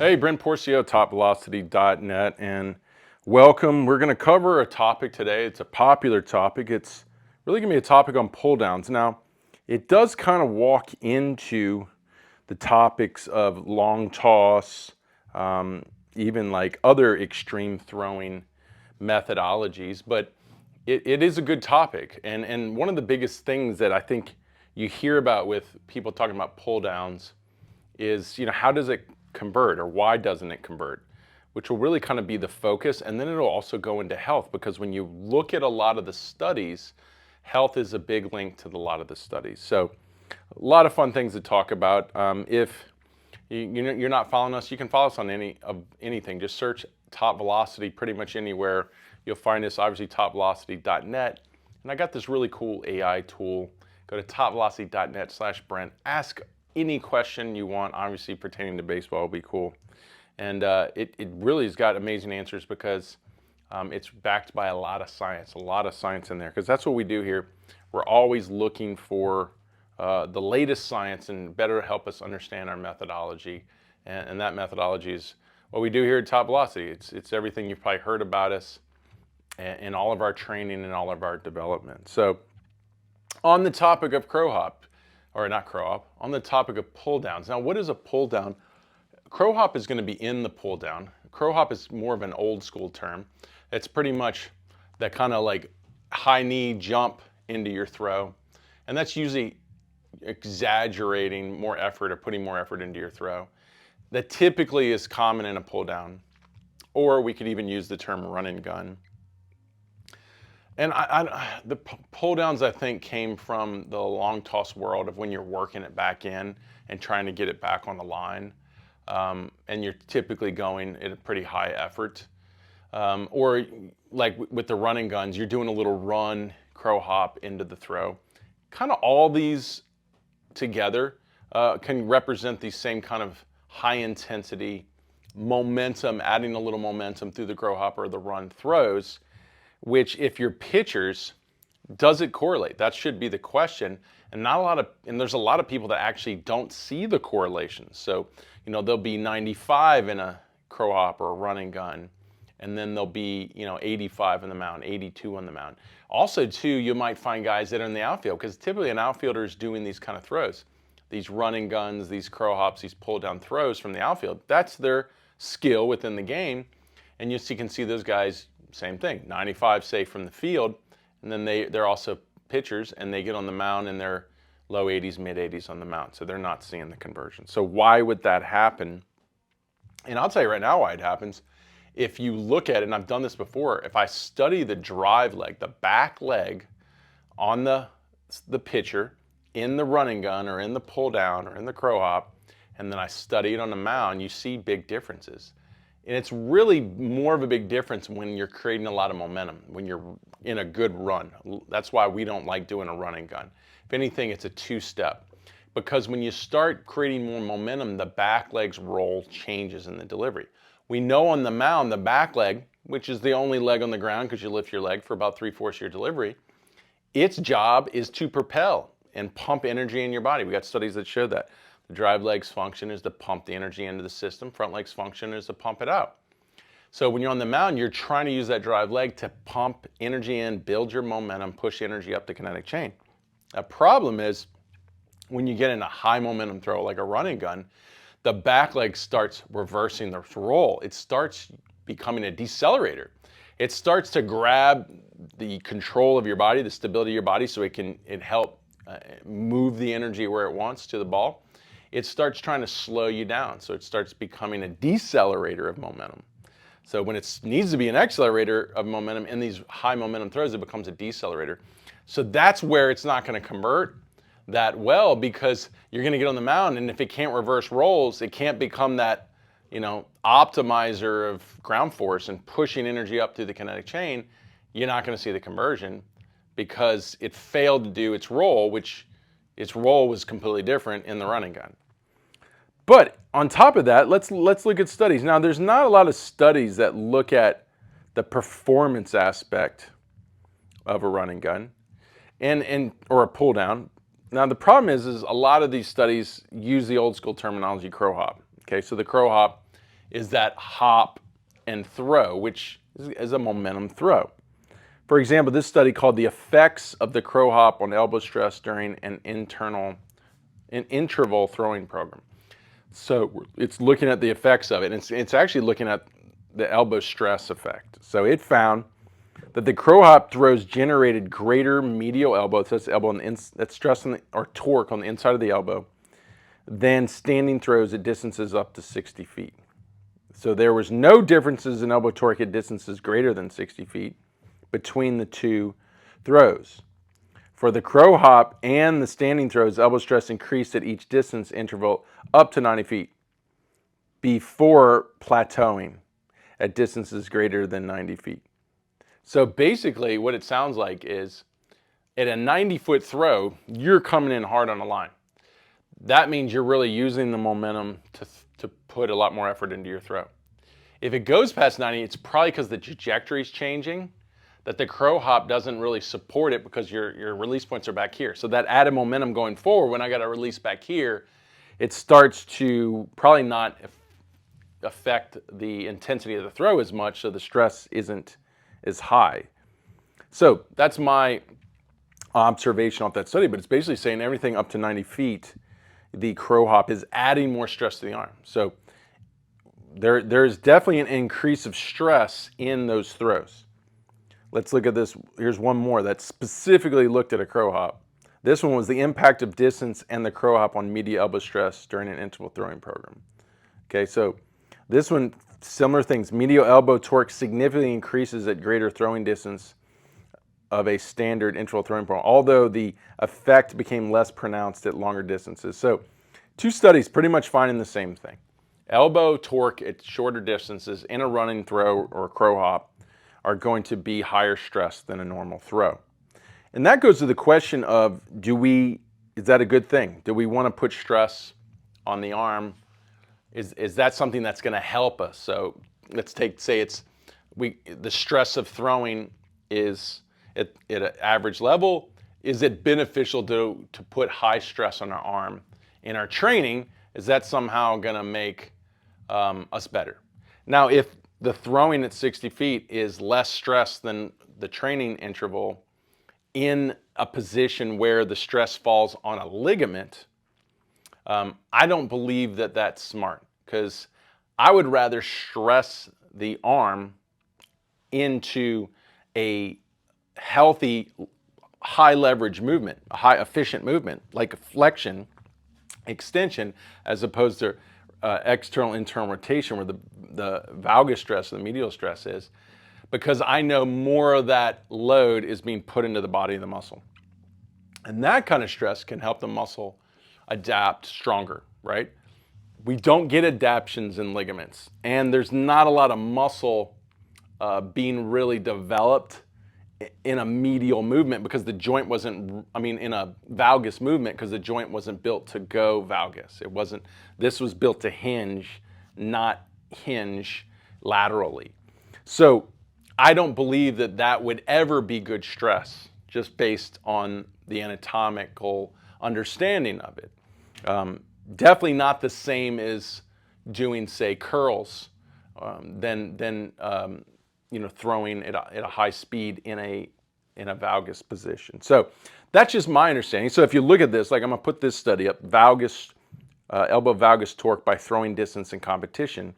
Hey, Brent Pourciau, TopVelocity.net, and welcome. We're going to cover a topic today. It's a popular topic. It's really going to be a topic on pull downs. Now, it does kind of walk into the topics of long toss, even like other extreme throwing methodologies, but it is a good topic. And one of the biggest things that I think you hear about with people talking about pull downs is, how does it convert, or why doesn't it convert? Which will really kind of be the focus, and then it'll also go into health, because when you look at a lot of the studies, health is a big link to a lot of the studies. So a lot of fun things to talk about. If you're not following us, you can follow us on anything. Just search Top Velocity pretty much anywhere. You'll find us, obviously, topvelocity.net. And I got this really cool AI tool. Go to topvelocity.net/Brent. Ask any question you want, obviously pertaining to baseball will be cool. And it really has got amazing answers, because it's backed by a lot of science in there, because that's what we do here. We're always looking for the latest science and better help us understand our methodology. And that methodology is what we do here at Top Velocity. It's everything you've probably heard about us in all of our training and all of our development. So on the topic of crow hop, or not crow hop, on the topic of pull downs. Now, what is a pull down? Crow hop is going to be in the pull down. Crow hop is more of an old school term. It's pretty much that kind of like high knee jump into your throw. And that's usually exaggerating more effort or putting more effort into your throw. That typically is common in a pull down. Or we could even use the term run and gun. And the pull downs, I think, came from the long toss world of when you're working it back in and trying to get it back on the line. And you're typically going at a pretty high effort. Or like with the running guns, you're doing a little run, crow hop into the throw. Kind of all these together can represent the same kind of high intensity momentum, adding a little momentum through the crow hop or the run throws, which if you're pitchers, does it correlate? That should be the question. And there's a lot of people that actually don't see the correlation. So, there'll be 95 in a crow hop or a running gun, and then there'll be, 85 on the mound, 82 on the mound. Also, too, you might find guys that are in the outfield, because typically an outfielder is doing these kind of throws. These running guns, these crow hops, these pull down throws from the outfield. That's their skill within the game. And you can see those guys, same thing, 95 say from the field, and then they're also pitchers, and they get on the mound and they're low 80s, mid 80s on the mound, so they're not seeing the conversion. So why would that happen? And I'll tell you right now why it happens. If you look at it, and I've done this before, if I study the drive leg, the back leg on the pitcher in the running gun or in the pull down or in the crow hop, and then I study it on the mound, you see big differences. And it's really more of a big difference when you're creating a lot of momentum, when you're in a good run. That's why we don't like doing a running gun. If anything, it's a two-step. Because when you start creating more momentum, the back leg's role changes in the delivery. We know on the mound, the back leg, which is the only leg on the ground because you lift your leg for about 3/4 of your delivery, its job is to propel and pump energy in your body. We got studies that show that. The drive leg's function is to pump the energy into the system. Front leg's function is to pump it out. So when you're on the mound, you're trying to use that drive leg to pump energy in, build your momentum, push energy up the kinetic chain. The problem is when you get in a high momentum throw like a running gun, the back leg starts reversing the role. It starts becoming a decelerator. It starts to grab the control of your body, the stability of your body, so it can help move the energy where it wants to the ball. It starts trying to slow you down. So it starts becoming a decelerator of momentum. So when it needs to be an accelerator of momentum in these high momentum throws, it becomes a decelerator. So that's where it's not going to convert that well, because you're going to get on the mound, and if it can't reverse roles, it can't become that, optimizer of ground force and pushing energy up through the kinetic chain. You're not going to see the conversion because it failed to do its role, which its role was completely different in the running gun. But on top of that, let's look at studies. Now, there's not a lot of studies that look at the performance aspect of a running gun or a pull down. Now, the problem is a lot of these studies use the old school terminology crow hop. Okay, so the crow hop is that hop and throw, which is a momentum throw. For example, this study called the effects of the crow hop on elbow stress during an interval throwing program. So it's looking at the effects of it, and it's actually looking at the elbow stress effect. So it found that the crow hop throws generated greater medial elbow, so that's elbow on the that's stress on or torque on the inside of the elbow, than standing throws at distances up to 60 feet. So there was no differences in elbow torque at distances greater than 60 feet between the two throws. For the crow hop and the standing throws, elbow stress increased at each distance interval up to 90 feet before plateauing at distances greater than 90 feet. So basically what it sounds like is at a 90-foot throw, you're coming in hard on the line. That means you're really using the momentum to put a lot more effort into your throw. If it goes past 90, it's probably because the trajectory is changing, that the crow hop doesn't really support it because your release points are back here. So that added momentum going forward, when I got a release back here, it starts to probably not affect the intensity of the throw as much, so the stress isn't as high. So that's my observation off that study, but it's basically saying everything up to 90 feet, the crow hop is adding more stress to the arm. So there's definitely an increase of stress in those throws. Let's look at this. Here's one more that specifically looked at a crow hop. This one was the impact of distance and the crow hop on medial elbow stress during an interval throwing program. Okay, so this one, similar things. Medial elbow torque significantly increases at greater throwing distance of a standard interval throwing program, although the effect became less pronounced at longer distances. So two studies pretty much finding the same thing. Elbow torque at shorter distances in a running throw or a crow hop are going to be higher stress than a normal throw. And that goes to the question of, is that a good thing? Do we want to put stress on the arm? Is that something that's going to help us? So let's say the stress of throwing is at an average level. Is it beneficial to put high stress on our arm in our training? Is that somehow going to make us better? Now, if the throwing at 60 feet is less stress than the training interval in a position where the stress falls on a ligament, I don't believe that that's smart, because I would rather stress the arm into a healthy, high leverage movement, a high efficient movement, like a flexion, extension, as opposed to external internal rotation where the valgus stress or the medial stress is, because I know more of that load is being put into the body of the muscle. And that kind of stress can help the muscle adapt stronger, right? We don't get adaptations in ligaments, and there's not a lot of muscle being really developed in a medial movement because the joint wasn't, in a valgus movement, because the joint wasn't built to go valgus. This was built to hinge, not hinge laterally. So I don't believe that would ever be good stress, just based on the anatomical understanding of it. Definitely not the same as doing, say, curls, than throwing at a high speed in a valgus position. So that's just my understanding. So if you look at this, like I'm gonna put this study up, elbow valgus torque by throwing distance in competition.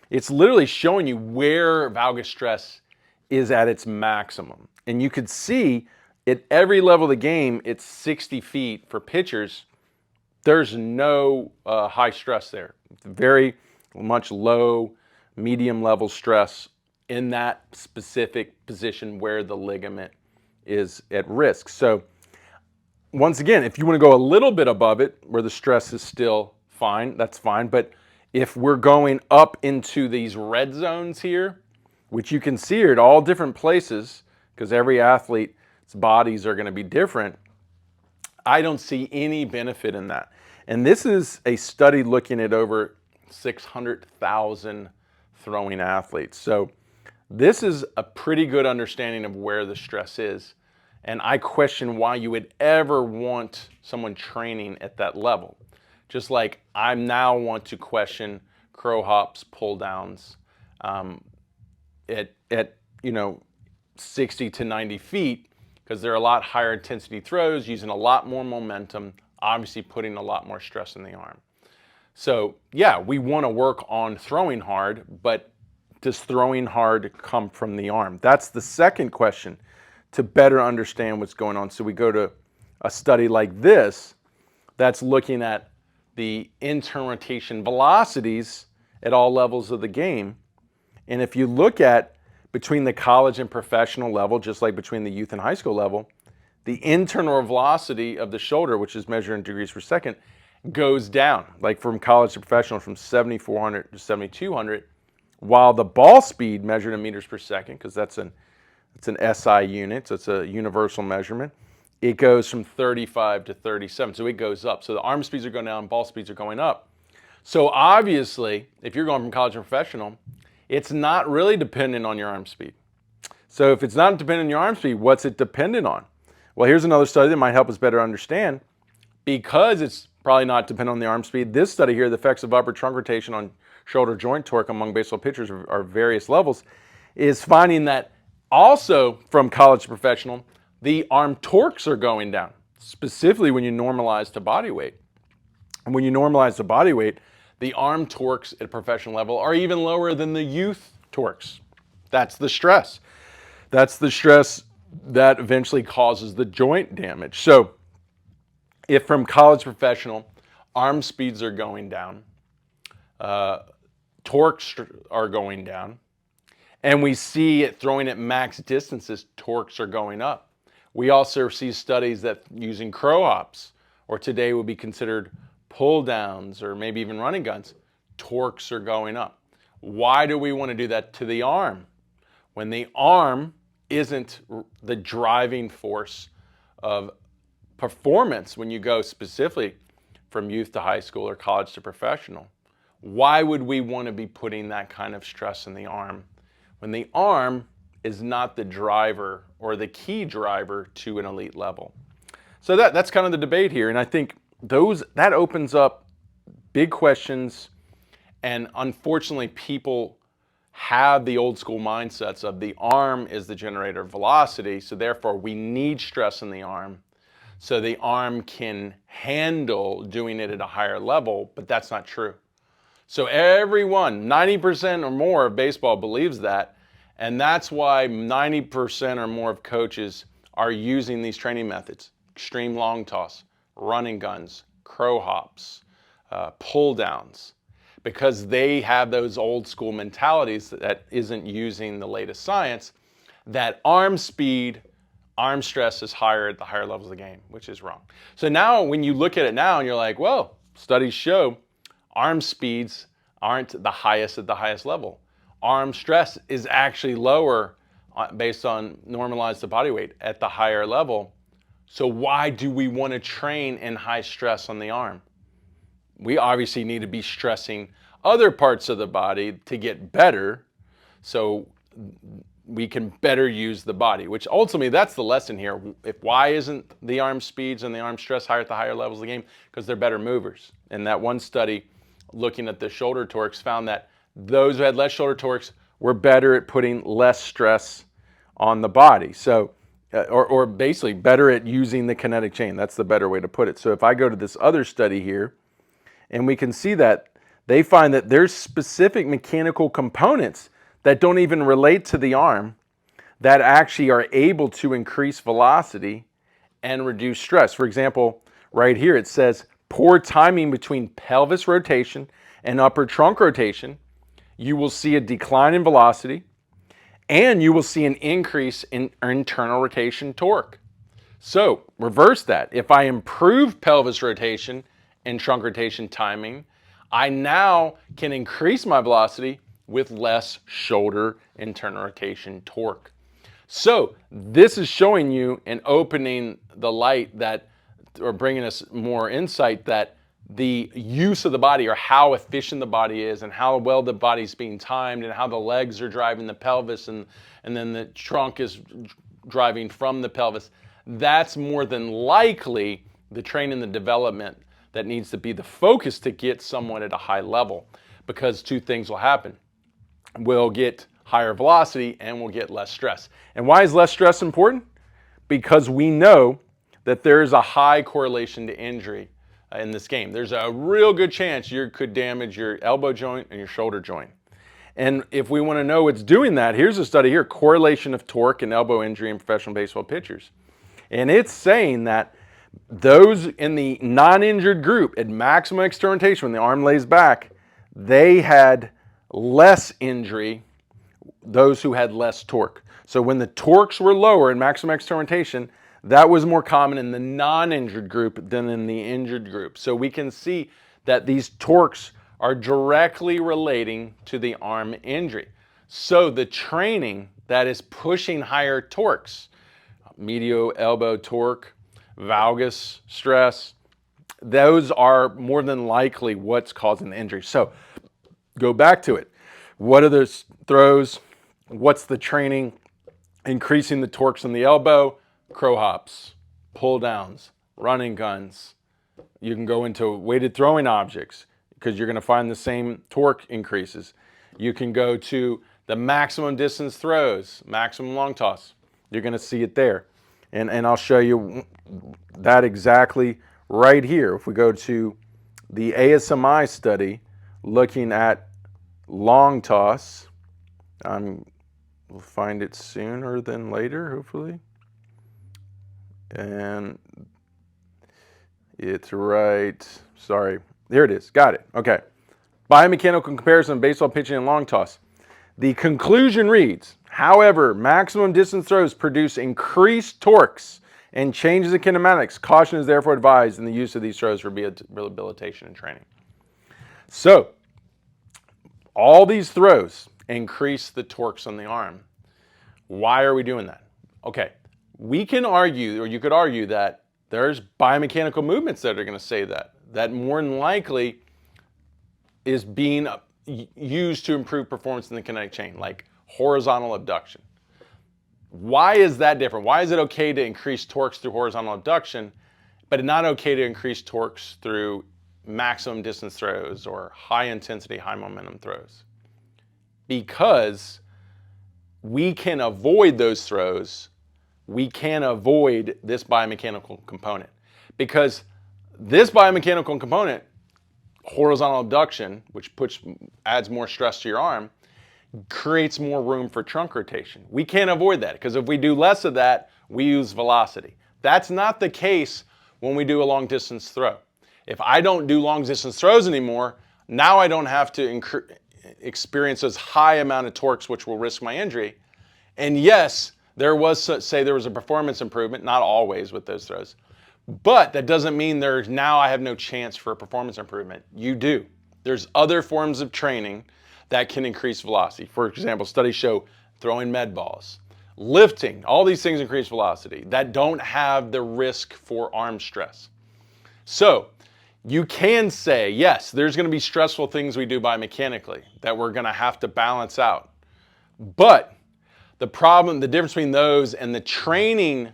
It's literally showing you where valgus stress is at its maximum. And you could see at every level of the game, it's 60 feet for pitchers. There's no high stress there. It's very much low, medium level stress in that specific position where the ligament is at risk. So once again, if you want to go a little bit above it where the stress is still fine, that's fine. But if we're going up into these red zones here, which you can see are at all different places, because every athlete's bodies are going to be different, I don't see any benefit in that. And this is a study looking at over 600,000 throwing athletes. So this is a pretty good understanding of where the stress is. And I question why you would ever want someone training at that level. Just like I now want to question crow hops, pull downs at 60 to 90 feet, because they're a lot higher intensity throws using a lot more momentum, obviously putting a lot more stress in the arm. So yeah, we want to work on throwing hard, but does throwing hard come from the arm? That's the second question to better understand what's going on. So we go to a study like this that's looking at the internal rotation velocities at all levels of the game. And if you look at between the college and professional level, just like between the youth and high school level, the internal velocity of the shoulder, which is measured in degrees per second, goes down, like from college to professional, from 7,400 to 7,200, while the ball speed measured in meters per second, because it's an SI unit, so it's a universal measurement, it goes from 35 to 37, so it goes up. So the arm speeds are going down, ball speeds are going up. So obviously, if you're going from college to professional, it's not really dependent on your arm speed. So if it's not dependent on your arm speed, what's it dependent on? Well, here's another study that might help us better understand. Because it's probably not dependent on the arm speed, this study here, the effects of upper trunk rotation on shoulder joint torque among baseball pitchers are various levels, is finding that also from college to professional, the arm torques are going down, specifically when you normalize to body weight. And when you normalize to body weight, the arm torques at professional level are even lower than the youth torques. That's the stress. That's the stress that eventually causes the joint damage. So if from college to professional, arm speeds are going down, torques are going down, and we see it throwing at max distances, torques are going up. We also see studies that using crow hops, or today would be considered pull downs or maybe even running guns, torques are going up. Why do we want to do that to the arm when the arm isn't the driving force of performance when you go specifically from youth to high school or college to professional? Why would we want to be putting that kind of stress in the arm when the arm is not the driver or the key driver to an elite level? So that's kind of the debate here, and I think that opens up big questions, and unfortunately people have the old school mindsets of the arm is the generator of velocity, so therefore we need stress in the arm so the arm can handle doing it at a higher level, but that's not true. So everyone, 90% or more of baseball believes that, and that's why 90% or more of coaches are using these training methods: extreme long toss, running guns, crow hops, pull downs, because they have those old school mentalities that isn't using the latest science, that arm speed, arm stress is higher at the higher levels of the game, which is wrong. So now when you look at it now and you're like, well, studies show arm speeds aren't the highest at the highest level. Arm stress is actually lower based on normalized to body weight at the higher level. So why do we want to train in high stress on the arm? We obviously need to be stressing other parts of the body to get better so we can better use the body, which ultimately that's the lesson here. Why isn't the arm speeds and the arm stress higher at the higher levels of the game? Because they're better movers. And that one study looking at the shoulder torques found that those who had less shoulder torques were better at putting less stress on the body. So or basically better at using the kinetic chain. That's the better way to put it. So if I go to this other study here, and we can see that they find that there's specific mechanical components that don't even relate to the arm that actually are able to increase velocity and reduce stress. For example, right here it says poor timing between pelvis rotation and upper trunk rotation. You will see a decline in velocity, and you will see an increase in internal rotation torque. So reverse that. If I improve pelvis rotation and trunk rotation timing, I now can increase my velocity with less shoulder internal rotation torque. So this is showing you and opening the light that, or bringing us more insight that the use of the body, or how efficient the body is and how well the body's being timed and how the legs are driving the pelvis and then the trunk is driving from the pelvis, that's more than likely the training and the development that needs to be the focus to get someone at a high level. because two things will happen. We'll get higher velocity and we'll get less stress. And why is less stress important? Because we know that there's a high correlation to injury in this game. There's a real good chance you could damage your elbow joint and your shoulder joint. And if we want to know what's doing that, here's a study here, correlation of torque and elbow injury in professional baseball pitchers. And it's saying that those in the non-injured group at maximum external rotation, when the arm lays back, they had less injury, those who had less torque. So when the torques were lower in maximum external rotation, that was more common in the non-injured group than in the injured group. So we can see that these torques are directly relating to the arm injury. So the training that is pushing higher torques, medial elbow torque, valgus stress, those are more than likely what's causing the injury. So go back to it. What are those throws? What's the training? Increasing the torques in the elbow, crow hops, pull downs, running guns. You can go into weighted throwing objects because you're going to find the same torque increases. You can go to the maximum distance throws, maximum long toss. You're going to see it there. And I'll show you that exactly right here. If we go to the ASMI study looking at long toss, we'll find it sooner than later, hopefully. And it's right, sorry, there it is, got it, okay. Biomechanical comparison of baseball pitching and long toss. The conclusion reads, however, maximum distance throws produce increased torques and changes in kinematics. Caution is therefore advised in the use of these throws for rehabilitation and training. So, all these throws increase the torques on the arm. Why are we doing that? Okay, we can argue, or you could argue, that there's biomechanical movements that are going to say that more than likely is being used to improve performance in the kinetic chain, like horizontal abduction. Why is that different? Why is it okay to increase torques through horizontal abduction, but not okay to increase torques through maximum distance throws or high intensity, high momentum throws? Because we can avoid those throws. We can avoid this biomechanical component, because this biomechanical component, horizontal abduction, which adds more stress to your arm, creates more room for trunk rotation. We can't avoid that, because if we do less of that, we use velocity. That's not the case when we do a long distance throw. If I don't do long distance throws anymore, now I don't have to experience those high amount of torques, which will risk my injury. And yes, there was a performance improvement, not always with those throws, but that doesn't mean now I have no chance for a performance improvement. You do. There's other forms of training that can increase velocity. For example, studies show throwing med balls, lifting, all these things increase velocity that don't have the risk for arm stress. So you can say, yes, there's going to be stressful things we do biomechanically that we're going to have to balance out. But the difference between those and the training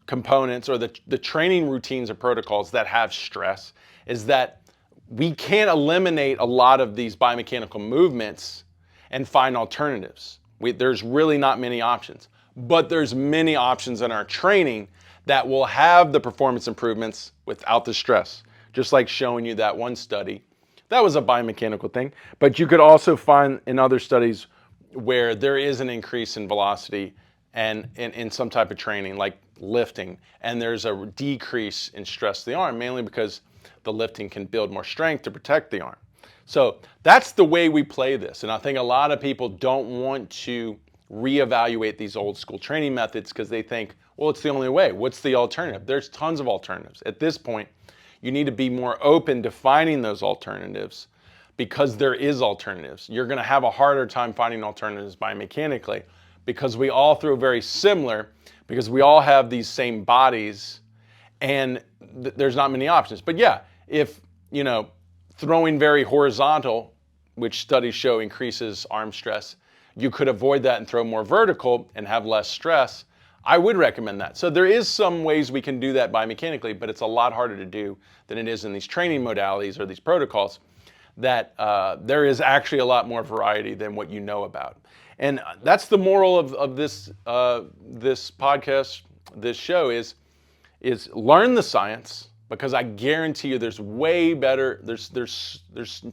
components or the training routines or protocols that have stress is that we can't eliminate a lot of these biomechanical movements and find alternatives. There's really not many options, but there's many options in our training that will have the performance improvements without the stress. Just like showing you that one study, that was a biomechanical thing, but you could also find in other studies where there is an increase in velocity and in some type of training like lifting, and there's a decrease in stress to the arm, mainly because the lifting can build more strength to protect the arm. So that's the way we play this, and I think a lot of people don't want to reevaluate these old school training methods because they think, well, it's the only way. What's the alternative? There's tons of alternatives. At this point, you need to be more open to finding those alternatives, because there is alternatives. You're going to have a harder time finding alternatives biomechanically because we all throw very similar, because we all have these same bodies, and there's not many options. But yeah, if throwing very horizontal, which studies show increases arm stress, you could avoid that and throw more vertical and have less stress. I would recommend that. So there is some ways we can do that biomechanically, but it's a lot harder to do than it is in these training modalities or these protocols that there is actually a lot more variety than what you know about. And that's the moral of this this podcast, this show is learn the science, because I guarantee you there's way better, there's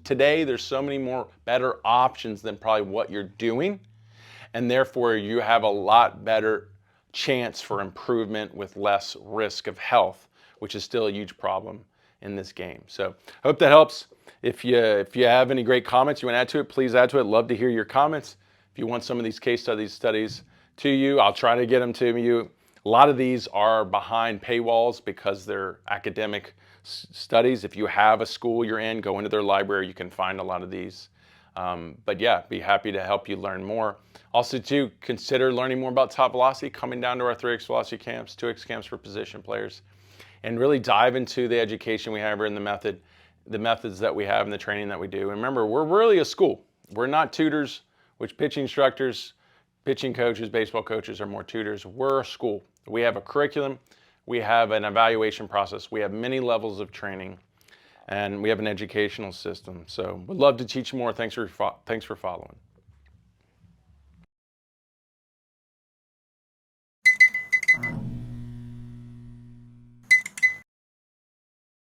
today there's so many more better options than probably what you're doing, and therefore you have a lot better chance for improvement with less risk of health, which is still a huge problem in this game. So I hope that helps. If you have any great comments you want to add to it, please add to it. Love to hear your comments. If you want some of these case studies to you, I'll try to get them to you. A lot of these are behind paywalls because they're academic studies. If you have a school you're in, go into their library. You can find a lot of these. But yeah, be happy to help you learn more. Also, too, consider learning more about TopVelocity, coming down to our 3X Velocity camps, 2X camps for position players, and really dive into the education we have here in the methods that we have and the training that we do. And remember, we're really a school. We're not tutors, which pitching instructors, pitching coaches, baseball coaches are more tutors. We're a school. We have a curriculum. We have an evaluation process. We have many levels of training, and we have an educational system. So we'd love to teach more. Thanks for following.